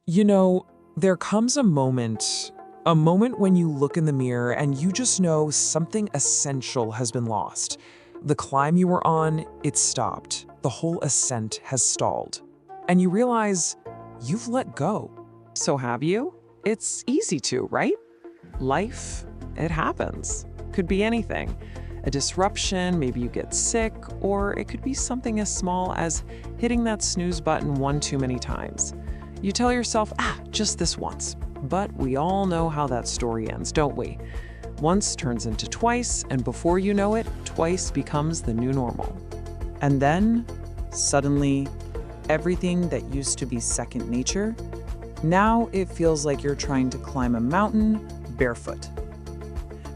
You know, there comes a moment when you look in the mirror and you just know something essential has been lost. The climb you were on, it stopped. The whole ascent has stalled. And you realize you've let go. So have you? It's easy to, right? Life, it happens. Could be anything. A disruption, maybe you get sick, or it could be something as small as hitting that snooze button one too many times. You tell yourself, just this once. But we all know how that story ends, don't we? Once turns into twice, and before you know it, twice becomes the new normal. And then, suddenly, everything that used to be second nature, now it feels like you're trying to climb a mountain barefoot.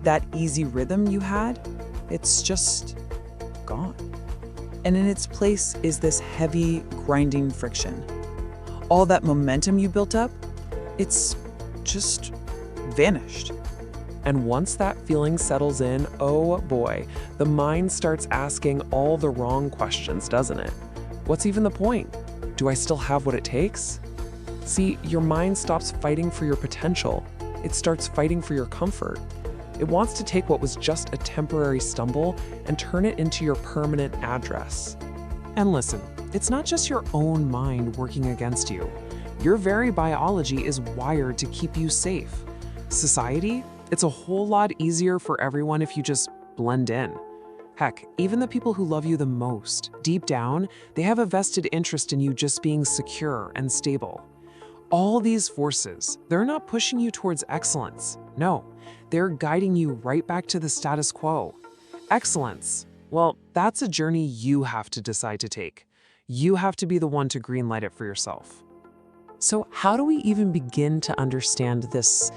That easy rhythm you had, it's just gone. And in its place is this heavy, grinding friction. All that momentum you built up, it's just vanished. And once that feeling settles in, oh boy, the mind starts asking all the wrong questions, doesn't it? What's even the point? Do I still have what it takes? See, your mind stops fighting for your potential. It starts fighting for your comfort. It wants to take what was just a temporary stumble and turn it into your permanent address. And listen, it's not just your own mind working against you. Your very biology is wired to keep you safe. Society, it's a whole lot easier for everyone if you just blend in. Heck, even the people who love you the most, deep down, they have a vested interest in you just being secure and stable. All these forces, they're not pushing you towards excellence. No, they're guiding you right back to the status quo. Excellence, well, that's a journey you have to decide to take. You have to be the one to greenlight it for yourself. So how do we even begin to understand this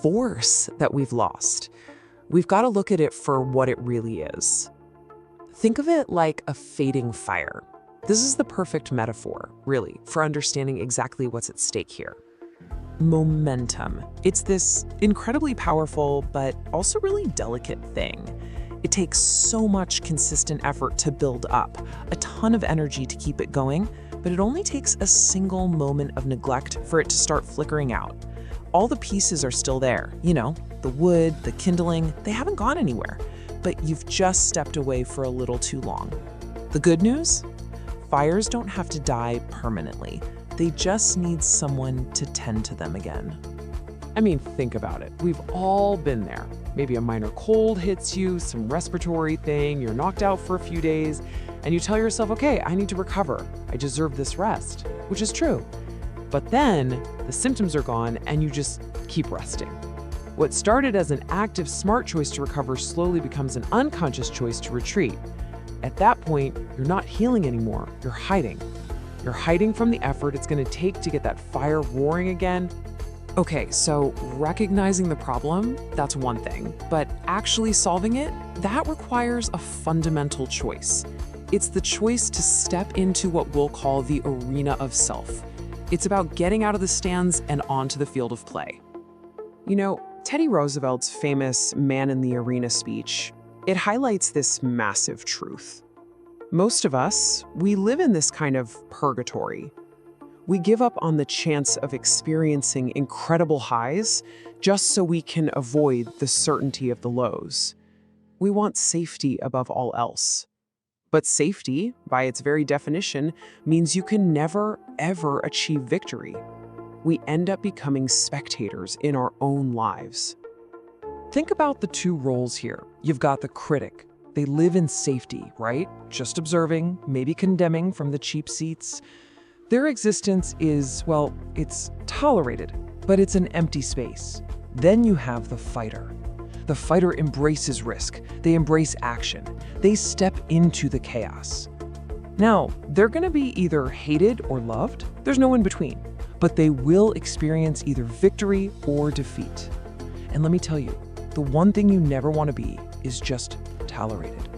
force that we've lost? We've got to look at it for what it really is. Think of it like a fading fire. This is the perfect metaphor, really, for understanding exactly what's at stake here. Momentum. It's this incredibly powerful, but also really delicate thing. It takes so much consistent effort to build up, a ton of energy to keep it going, but it only takes a single moment of neglect for it to start flickering out. All the pieces are still there, the wood, the kindling, they haven't gone anywhere, but you've just stepped away for a little too long. The good news? Fires don't have to die permanently. They just need someone to tend to them again. I mean, think about it. We've all been there. Maybe a minor cold hits you, some respiratory thing, you're knocked out for a few days, and you tell yourself, okay, I need to recover. I deserve this rest, which is true. But then the symptoms are gone and you just keep resting. What started as an active, smart choice to recover slowly becomes an unconscious choice to retreat. At that point, you're not healing anymore, you're hiding. You're hiding from the effort it's going to take to get that fire roaring again. Okay, so recognizing the problem, that's one thing, but actually solving it, that requires a fundamental choice. It's the choice to step into what we'll call the arena of self. It's about getting out of the stands and onto the field of play. Teddy Roosevelt's famous Man in the Arena speech, it highlights this massive truth. Most of us, we live in this kind of purgatory. We give up on the chance of experiencing incredible highs just so we can avoid the certainty of the lows. We want safety above all else. But safety, by its very definition, means you can never, ever achieve victory. We end up becoming spectators in our own lives. Think about the two roles here. You've got the critic. They live in safety, right? Just observing, maybe condemning from the cheap seats. Their existence is, well, it's tolerated, but it's an empty space. Then you have the fighter. The fighter embraces risk. They embrace action. They step into the chaos. Now, they're going to be either hated or loved. There's no in between. But they will experience either victory or defeat. And let me tell you, the one thing you never want to be is just tolerated.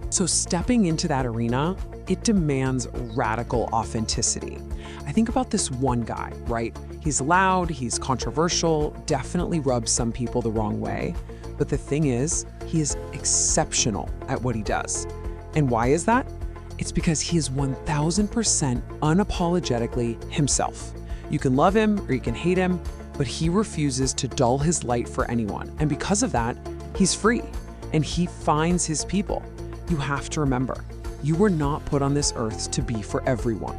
So stepping into that arena, it demands radical authenticity. I think about this one guy, right? He's loud, he's controversial, definitely rubs some people the wrong way. But the thing is, he is exceptional at what he does. And why is that? It's because he is 1000% unapologetically himself. You can love him or you can hate him, but he refuses to dull his light for anyone. And because of that, he's free and he finds his people. You have to remember, you were not put on this earth to be for everyone.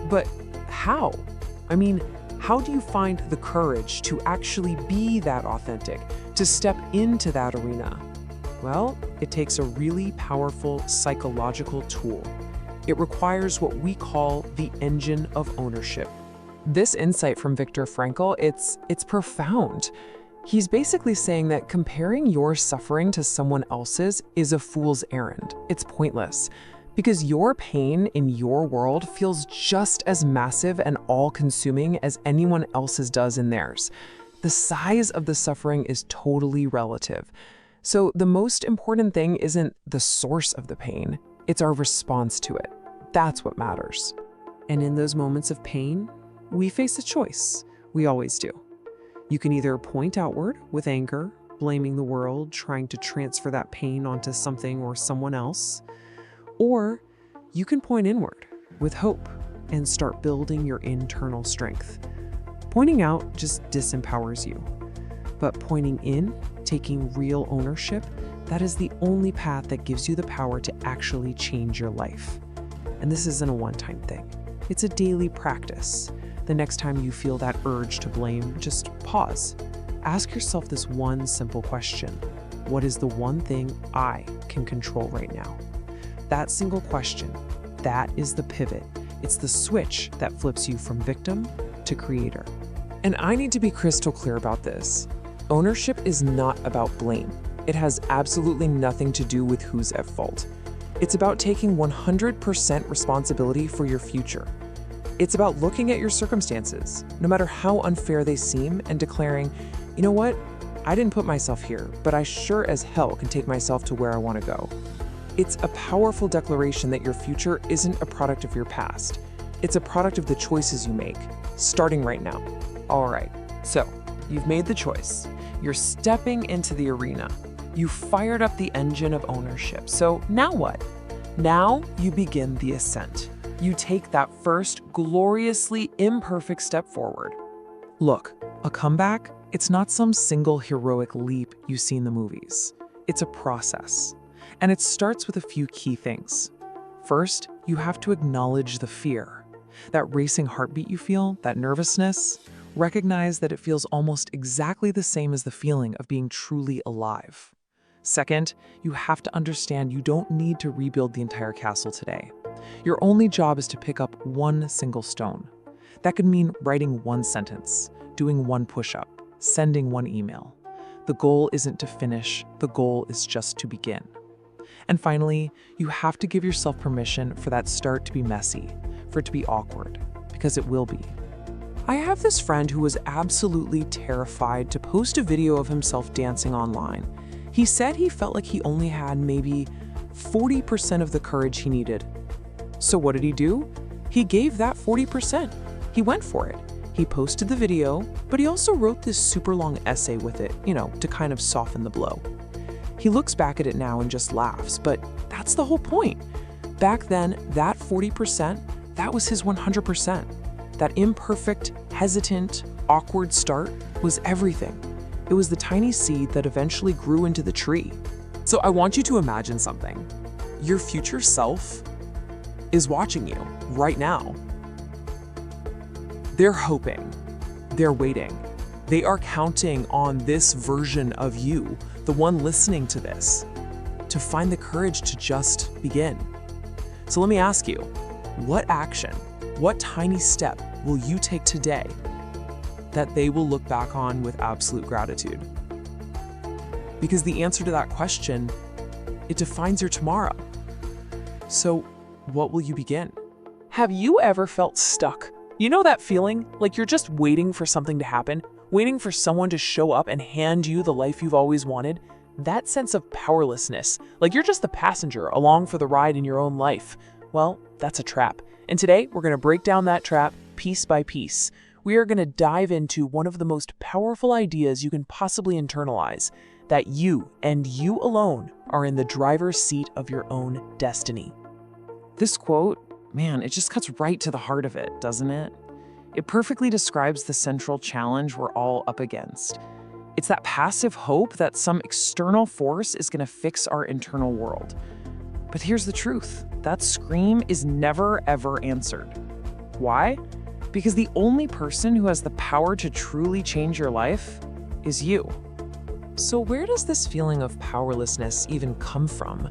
But how? I mean, how do you find the courage to actually be that authentic, to step into that arena? Well, it takes a really powerful psychological tool. It requires what we call the engine of ownership. This insight from Viktor Frankl, it's profound. He's basically saying that comparing your suffering to someone else's is a fool's errand. It's pointless. Because your pain in your world feels just as massive and all-consuming as anyone else's does in theirs. The size of the suffering is totally relative. So the most important thing isn't the source of the pain, it's our response to it. That's what matters. And in those moments of pain, we face a choice. We always do. You can either point outward with anger, blaming the world, trying to transfer that pain onto something or someone else, or you can point inward with hope and start building your internal strength. Pointing out just disempowers you, but pointing in, taking real ownership, that is the only path that gives you the power to actually change your life. And this isn't a one-time thing. It's a daily practice. The next time you feel that urge to blame, just pause. Ask yourself this one simple question. What is the one thing I can control right now? That single question, that is the pivot. It's the switch that flips you from victim to creator. And I need to be crystal clear about this. Ownership is not about blame. It has absolutely nothing to do with who's at fault. It's about taking 100% responsibility for your future. It's about looking at your circumstances, no matter how unfair they seem, and declaring, you know what? I didn't put myself here, but I sure as hell can take myself to where I want to go. It's a powerful declaration that your future isn't a product of your past. It's a product of the choices you make, starting right now. All right, so you've made the choice. You're stepping into the arena. You fired up the engine of ownership. So now what? Now you begin the ascent. You take that first gloriously imperfect step forward. Look, a comeback, it's not some single heroic leap you see in the movies. It's a process. And it starts with a few key things. First, you have to acknowledge the fear. That racing heartbeat you feel, that nervousness, recognize that it feels almost exactly the same as the feeling of being truly alive. Second, you have to understand you don't need to rebuild the entire castle today. Your only job is to pick up one single stone. That could mean writing one sentence, doing one push-up, sending one email. The goal isn't to finish, the goal is just to begin. And finally, you have to give yourself permission for that start to be messy, for it to be awkward, because it will be. I have this friend who was absolutely terrified to post a video of himself dancing online. He said he felt like he only had maybe 40% of the courage he needed. So what did he do? He gave that 40%. He went for it. He posted the video, but he also wrote this super long essay with it, to kind of soften the blow. He looks back at it now and just laughs, but that's the whole point. Back then, that 40%, that was his 100%. That imperfect, hesitant, awkward start was everything. It was the tiny seed that eventually grew into the tree. So I want you to imagine something. Your future self is watching you right now. They're hoping, they're waiting. They are counting on this version of you, the one listening to this, to find the courage to just begin. So let me ask you, what action, what tiny step will you take today that they will look back on with absolute gratitude? Because the answer to that question, it defines your tomorrow. So what will you begin? Have you ever felt stuck? You know that feeling like you're just waiting for something to happen? Waiting for someone to show up and hand you the life you've always wanted? That sense of powerlessness, like you're just the passenger along for the ride in your own life. Well, that's a trap. And today, we're going to break down that trap piece by piece. We are going to dive into one of the most powerful ideas you can possibly internalize, that you and you alone are in the driver's seat of your own destiny. This quote, man, it just cuts right to the heart of it, doesn't it? It perfectly describes the central challenge we're all up against. It's that passive hope that some external force is going to fix our internal world. But here's the truth. That scream is never, ever answered. Why? Because the only person who has the power to truly change your life is you. So where does this feeling of powerlessness even come from?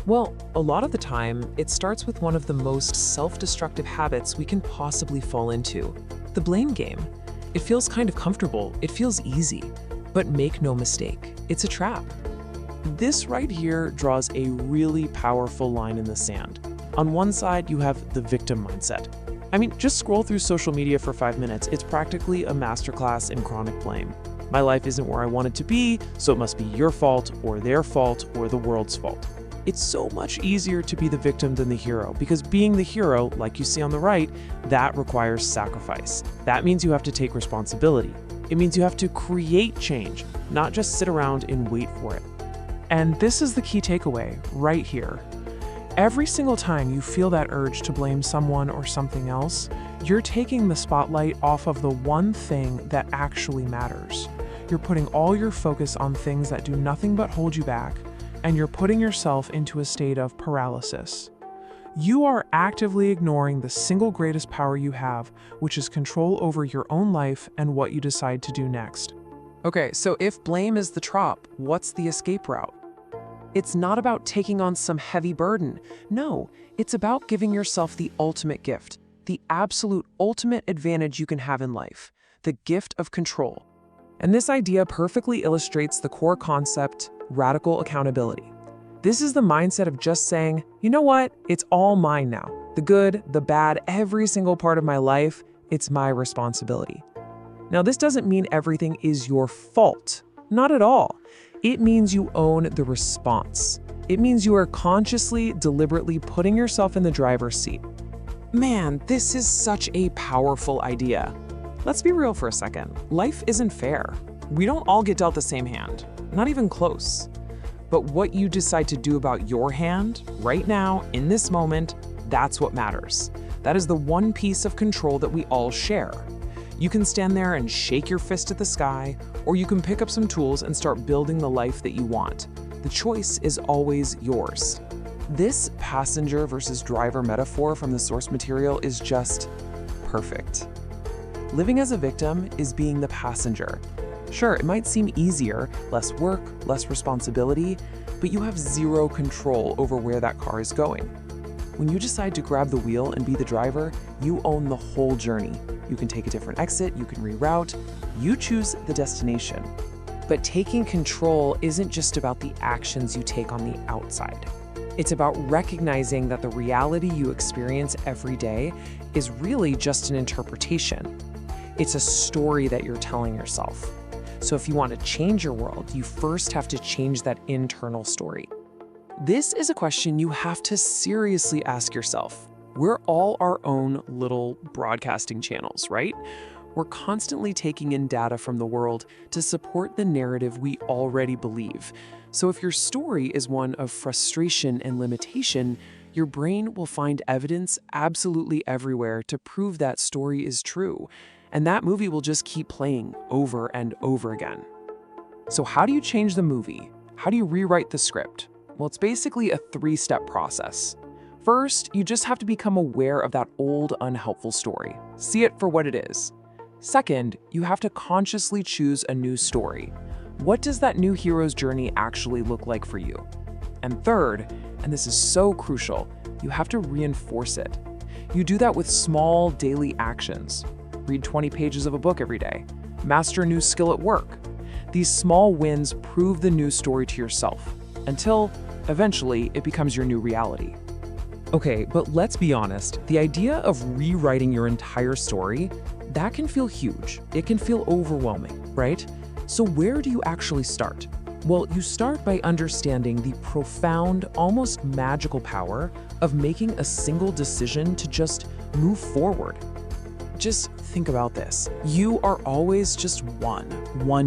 Well, a lot of the time, it starts with one of the most self-destructive habits we can possibly fall into, the blame game. It feels kind of comfortable, it feels easy, but make no mistake, it's a trap. This right here draws a really powerful line in the sand. On one side, you have the victim mindset. I mean, just scroll through social media for 5 minutes. It's practically a masterclass in chronic blame. My life isn't where I want it to be, so it must be your fault, or their fault, or the world's fault. It's so much easier to be the victim than the hero, because being the hero, like you see on the right, that requires sacrifice. That means you have to take responsibility. It means you have to create change, not just sit around and wait for it. And this is the key takeaway right here. Every single time you feel that urge to blame someone or something else, you're taking the spotlight off of the one thing that actually matters. You're putting all your focus on things that do nothing but hold you back, and you're putting yourself into a state of paralysis. You are actively ignoring the single greatest power you have, which is control over your own life and what you decide to do next. Okay, so if blame is the trop, what's the escape route? It's not about taking on some heavy burden. No, it's about giving yourself the ultimate gift, the absolute ultimate advantage you can have in life, the gift of control. And this idea perfectly illustrates the core concept, radical accountability. This is the mindset of just saying, you know what, it's all mine now. The good, the bad, every single part of my life, it's my responsibility. Now, this doesn't mean everything is your fault. Not at all. It means you own the response. It means you are consciously, deliberately putting yourself in the driver's seat. Man, this is such a powerful idea. Let's be real for a second. Life isn't fair. We don't all get dealt the same hand, not even close. But what you decide to do about your hand, right now, in this moment, that's what matters. That is the one piece of control that we all share. You can stand there and shake your fist at the sky, or you can pick up some tools and start building the life that you want. The choice is always yours. This passenger versus driver metaphor from the source material is just perfect. Living as a victim is being the passenger. Sure, it might seem easier, less work, less responsibility, but you have zero control over where that car is going. When you decide to grab the wheel and be the driver, you own the whole journey. You can take a different exit, you can reroute, you choose the destination. But taking control isn't just about the actions you take on the outside. It's about recognizing that the reality you experience every day is really just an interpretation. It's a story that you're telling yourself. So if you want to change your world, you first have to change that internal story. This is a question you have to seriously ask yourself. We're all our own little broadcasting channels, right? We're constantly taking in data from the world to support the narrative we already believe. So if your story is one of frustration and limitation, your brain will find evidence absolutely everywhere to prove that story is true. And that movie will just keep playing over and over again. So how do you change the movie? How do you rewrite the script? Well, it's basically a 3-step process. First, you just have to become aware of that old, unhelpful story. See it for what it is. Second, you have to consciously choose a new story. What does that new hero's journey actually look like for you? And third, and this is so crucial, you have to reinforce it. You do that with small daily actions. Read 20 pages of a book every day. Master a new skill at work. These small wins prove the new story to yourself, until eventually it becomes your new reality. Okay, but let's be honest, the idea of rewriting your entire story, that can feel huge. It can feel overwhelming, right? So where do you actually start? Well, you start by understanding the profound, almost magical power of making a single decision to just move forward. Just think about this. You are always just one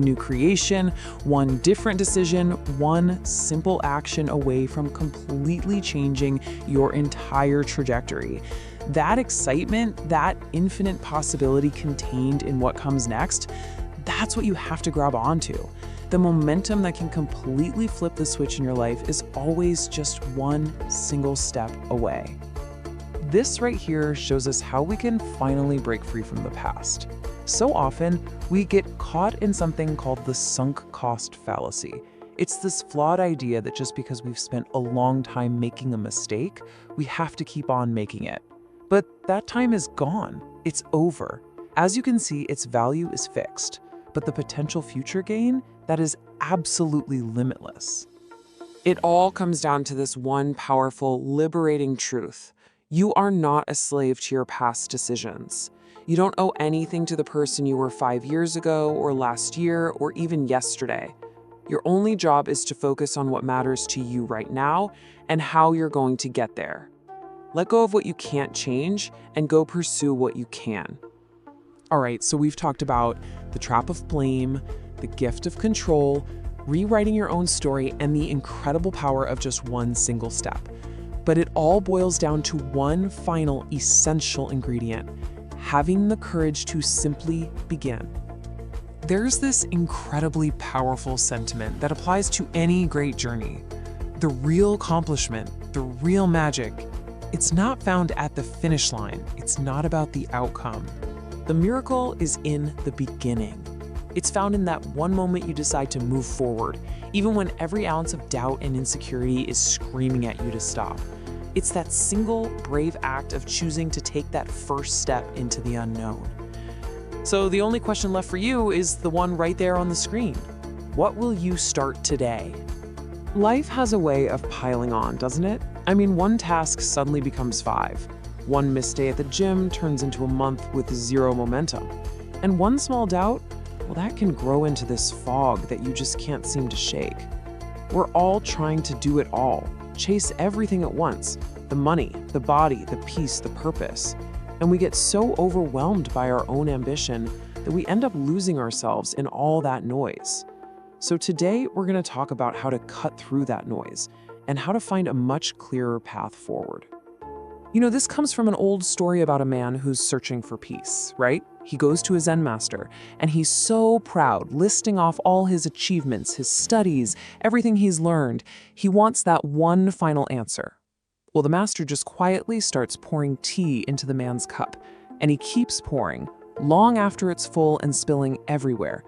new creation, one different decision, one simple action away from completely changing your entire trajectory. That excitement, that infinite possibility contained in what comes next, that's what you have to grab onto. The momentum that can completely flip the switch in your life is always just one single step away. This right here shows us how we can finally break free from the past. So often, we get caught in something called the sunk cost fallacy. It's this flawed idea that just because we've spent a long time making a mistake, we have to keep on making it. But that time is gone. It's over. As you can see, its value is fixed, but the potential future gain, that is absolutely limitless. It all comes down to this one powerful, liberating truth. You are not a slave to your past decisions. You don't owe anything to the person you were 5 years ago, or last year, or even yesterday. Your only job is to focus on what matters to you right now and how you're going to get there. Let go of what you can't change and go pursue what you can. All right, so we've talked about the trap of blame, the gift of control, rewriting your own story, and the incredible power of just one single step. But it all boils down to one final essential ingredient: having the courage to simply begin. There's this incredibly powerful sentiment that applies to any great journey. The real accomplishment, the real magic, it's not found at the finish line. It's not about the outcome. The miracle is in the beginning. It's found in that one moment you decide to move forward, even when every ounce of doubt and insecurity is screaming at you to stop. It's that single brave act of choosing to take that first step into the unknown. So the only question left for you is the one right there on the screen. What will you start today? Life has a way of piling on, doesn't it? I mean, one task suddenly becomes 5. One missed day at the gym turns into a month with 0 momentum. And one small doubt, well, that can grow into this fog that you just can't seem to shake. We're all trying to do it all, chase everything at once: the money, the body, the peace, the purpose. And we get so overwhelmed by our own ambition that we end up losing ourselves in all that noise. So today, we're going to talk about how to cut through that noise and how to find a much clearer path forward. You know, this comes from an old story about a man who's searching for peace, right? He goes to his Zen master, and he's so proud, listing off all his achievements, his studies, everything he's learned. He wants that one final answer. Well, the master just quietly starts pouring tea into the man's cup, and he keeps pouring, long after it's full and spilling everywhere.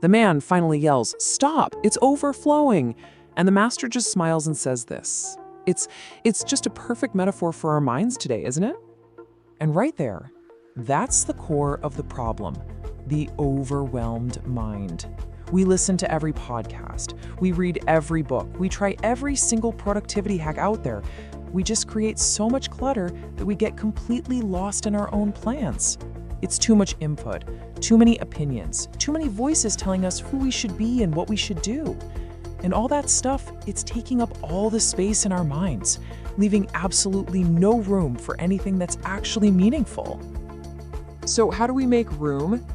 The man finally yells, "Stop, it's overflowing!" And the master just smiles and says this: It's just a perfect metaphor for our minds today, isn't it? And right there, that's the core of the problem, the overwhelmed mind. We listen to every podcast, we read every book, we try every single productivity hack out there. We just create so much clutter that we get completely lost in our own plans. It's too much input, too many opinions, too many voices telling us who we should be and what we should do. And all that stuff, it's taking up all the space in our minds, leaving absolutely no room for anything that's actually meaningful. So how do we make room?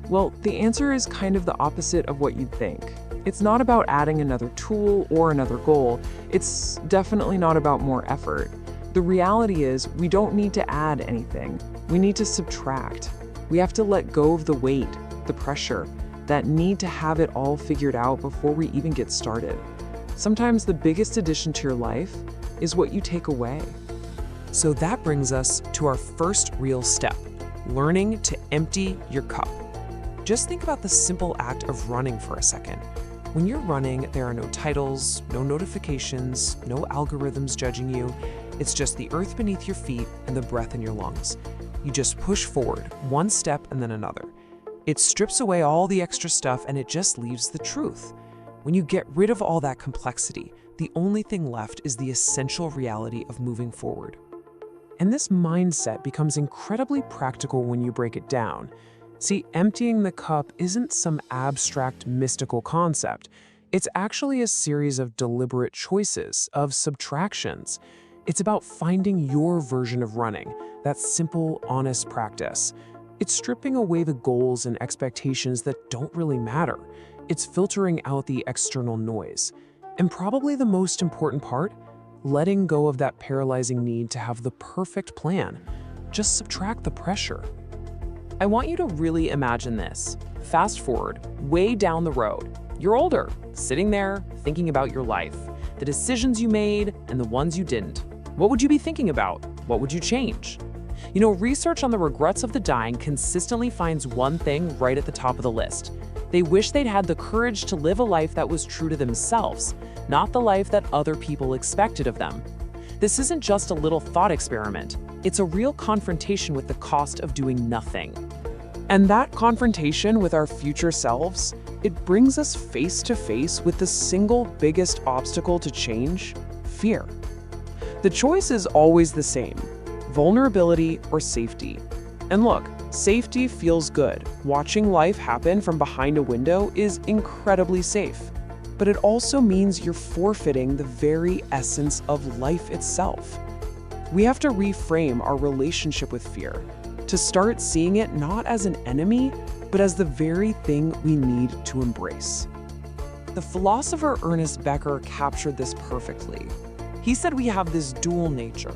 Well, the answer is kind of the opposite of what you'd think. It's not about adding another tool or another goal. It's definitely not about more effort. The reality is we don't need to add anything. We need to subtract. We have to let go of the weight, the pressure, that need to have it all figured out before we even get started. Sometimes the biggest addition to your life is what you take away. So that brings us to our first real step: learning to empty your cup. Just think about the simple act of running for a second. When you're running, there are no titles, no notifications, no algorithms judging you. It's just the earth beneath your feet and the breath in your lungs. You just push forward, one step and then another. It strips away all the extra stuff and it just leaves the truth. When you get rid of all that complexity, the only thing left is the essential reality of moving forward. And this mindset becomes incredibly practical when you break it down. See, emptying the cup isn't some abstract mystical concept. It's actually a series of deliberate choices, of subtractions. It's about finding your version of running, that simple, honest practice. It's stripping away the goals and expectations that don't really matter. It's filtering out the external noise. And probably the most important part, letting go of that paralyzing need to have the perfect plan. just subtract the pressure. I want you to really imagine this. Fast forward, way down the road. You're older, sitting there, thinking about your life, the decisions you made and the ones you didn't. What would you be thinking about? What would you change? You know, research on the regrets of the dying consistently finds one thing right at the top of the list. They wish they'd had the courage to live a life that was true to themselves, not the life that other people expected of them. This isn't just a little thought experiment. It's a real confrontation with the cost of doing nothing. And that confrontation with our future selves, it brings us face to face with the single biggest obstacle to change: fear. The choice is always the same: vulnerability or safety. And look, safety feels good. Watching life happen from behind a window is incredibly safe. But it also means you're forfeiting the very essence of life itself. We have to reframe our relationship with fear, to start seeing it not as an enemy, but as the very thing we need to embrace. The philosopher Ernest Becker captured this perfectly. He said we have this dual nature.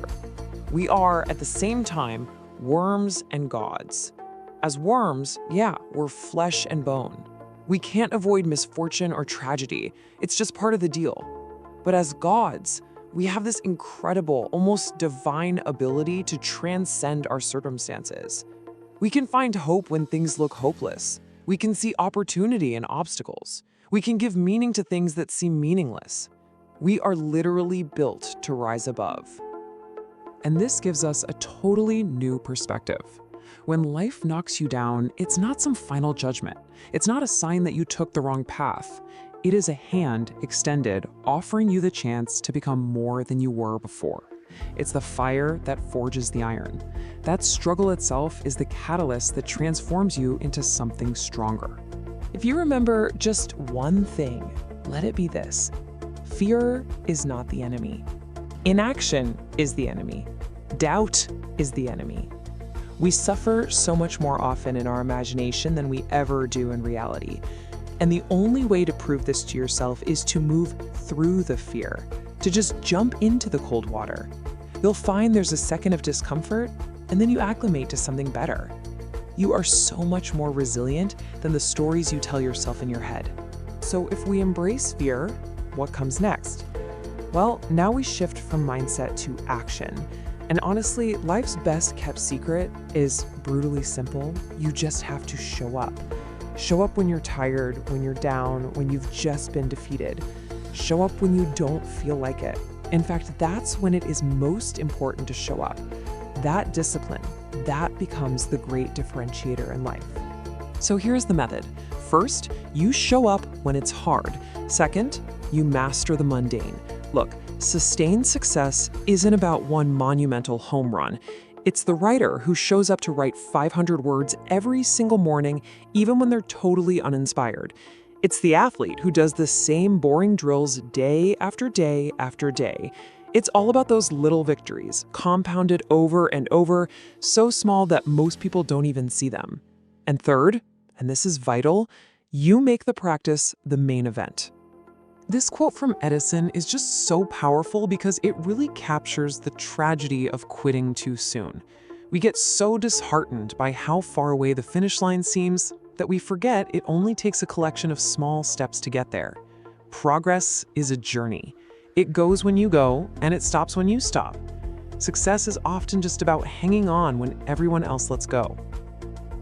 We are, at the same time, worms and gods. As worms, yeah, we're flesh and bone. We can't avoid misfortune or tragedy. It's just part of the deal. But as gods, we have this incredible, almost divine ability to transcend our circumstances. We can find hope when things look hopeless. We can see opportunity in obstacles. We can give meaning to things that seem meaningless. We are literally built to rise above. And this gives us a totally new perspective. When life knocks you down, it's not some final judgment. It's not a sign that you took the wrong path. It is a hand extended, offering you the chance to become more than you were before. It's the fire that forges the iron. That struggle itself is the catalyst that transforms you into something stronger. If you remember just one thing, let it be this: fear is not the enemy. Inaction is the enemy. Doubt is the enemy. We suffer so much more often in our imagination than we ever do in reality. And the only way to prove this to yourself is to move through the fear, to just jump into the cold water. You'll find there's a second of discomfort, and then you acclimate to something better. You are so much more resilient than the stories you tell yourself in your head. So if we embrace fear, what comes next? Well, now we shift from mindset to action. And honestly, life's best kept secret is brutally simple. You just have to show up. Show up when you're tired, when you're down, when you've just been defeated. Show up when you don't feel like it. In fact, that's when it is most important to show up. That discipline, that becomes the great differentiator in life. So here's the method. First, you show up when it's hard. Second, you master the mundane. Look, sustained success isn't about one monumental home run. It's the writer who shows up to write 500 words every single morning, even when they're totally uninspired. It's the athlete who does the same boring drills day after day after day. It's all about those little victories, compounded over and over, so small that most people don't even see them. And third, and this is vital, you make the practice the main event. This quote from Edison is just so powerful because it really captures the tragedy of quitting too soon. We get so disheartened by how far away the finish line seems that we forget it only takes a collection of small steps to get there. Progress is a journey. It goes when you go, and it stops when you stop. Success is often just about hanging on when everyone else lets go.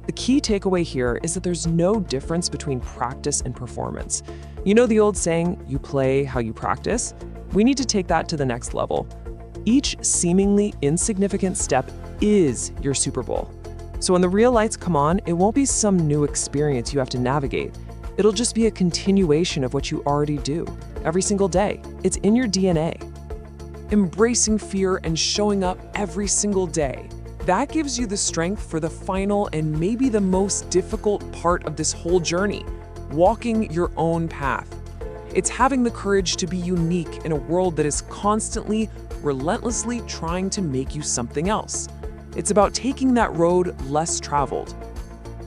The key takeaway here is that there's no difference between practice and performance. You know the old saying, you play how you practice? We need to take that to the next level. Each seemingly insignificant step is your Super Bowl. So when the real lights come on, it won't be some new experience you have to navigate. It'll just be a continuation of what you already do every single day. It's in your DNA. Embracing fear and showing up every single day. That gives you the strength for the final and maybe the most difficult part of this whole journey, walking your own path. It's having the courage to be unique in a world that is constantly, relentlessly trying to make you something else. It's about taking that road less traveled.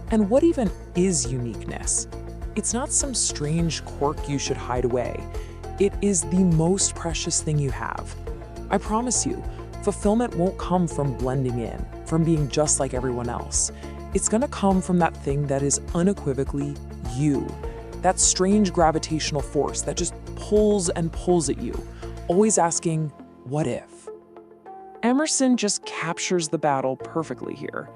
And what even is uniqueness? It's not some strange quirk you should hide away. It is the most precious thing you have. I promise you, fulfillment won't come from blending in, from being just like everyone else. It's gonna come from that thing that is unequivocally you. That strange gravitational force that just pulls and pulls at you, always asking, what if? Emerson just captures the battle perfectly here.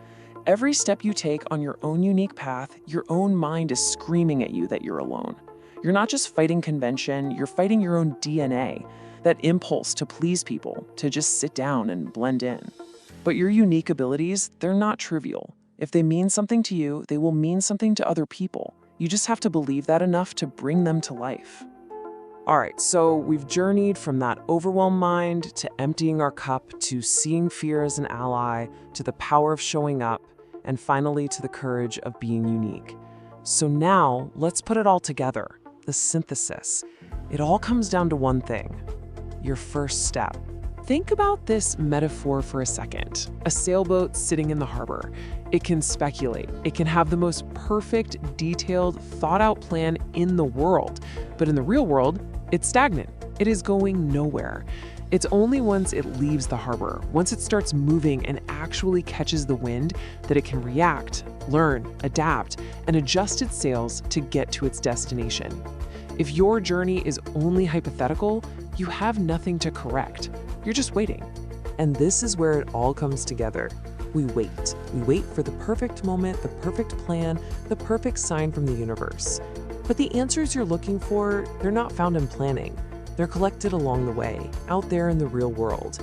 Every step you take on your own unique path, your own mind is screaming at you that you're alone. You're not just fighting convention, you're fighting your own DNA, that impulse to please people, to just sit down and blend in. But your unique abilities, they're not trivial. If they mean something to you, they will mean something to other people. You just have to believe that enough to bring them to life. All right, so we've journeyed from that overwhelmed mind to emptying our cup to seeing fear as an ally to the power of showing up and finally to the courage of being unique. So now let's put it all together, the synthesis. It all comes down to one thing, your first step. Think about this metaphor for a second. A sailboat sitting in the harbor. It can speculate. It can have the most perfect, detailed, thought-out plan in the world. But in the real world, it's stagnant. It is going nowhere. It's only once it leaves the harbor, once it starts moving and actually catches the wind, that it can react, learn, adapt, and adjust its sails to get to its destination. If your journey is only hypothetical, you have nothing to correct. You're just waiting. And this is where it all comes together. We wait. We wait for the perfect moment, the perfect plan, the perfect sign from the universe. But the answers you're looking for, they're not found in planning. They're collected along the way, out there in the real world.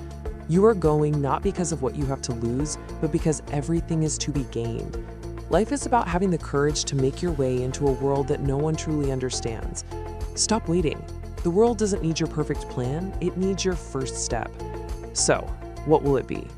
You are going not because of what you have to lose, but because everything is to be gained. Life is about having the courage to make your way into a world that no one truly understands. Stop waiting. The world doesn't need your perfect plan, it needs your first step. So, what will it be?